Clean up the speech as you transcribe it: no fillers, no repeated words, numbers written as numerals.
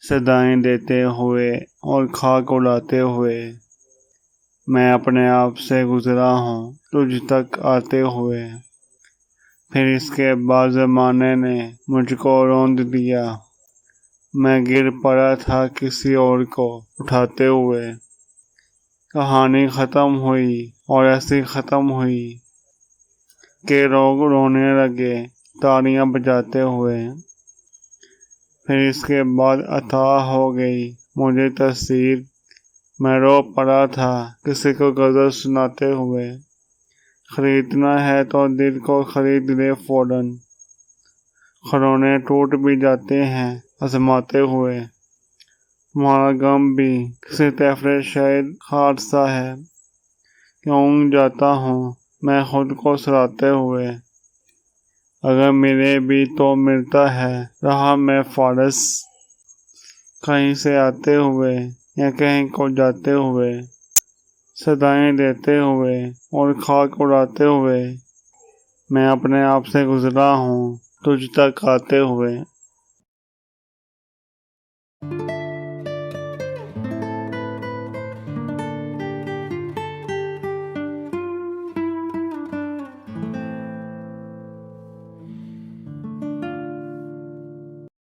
صدائیں دیتے ہوئے اور خاک اڑاتے ہوئے، میں اپنے آپ سے گزرا ہوں تجھ تک آتے ہوئے۔ پھر اس کے بعد زمانے نے مجھ کو روند دیا، میں گر پڑا تھا کسی اور کو اٹھاتے ہوئے۔ کہانی ختم ہوئی اور ایسی ختم ہوئی کہ لوگ رونے لگے تالیاں بجاتے ہوئے۔ پھر اس کے بعد عطا ہو گئی مجھے تصویر، میں رو پڑا تھا کسی کو غزل سناتے ہوئے۔ خریدنا ہے تو دل کو خرید لے فوراً، کھلونے ٹوٹ بھی جاتے ہیں آزماتے ہوئے۔ تمہارا غم بھی کسی طفل شاعر خار سا ہے کہ اونگ جاتا ہوں میں خود کو سراتے ہوئے۔ اگر ملے بھی تو ملتا ہے راہ میں فارس، کہیں سے آتے ہوئے یا کہیں کو جاتے ہوئے، صدائیں دیتے ہوئے اور خاک اڑاتے ہوئے، میں اپنے آپ سے گزرا ہوں تجھ تک آتے ہوئے۔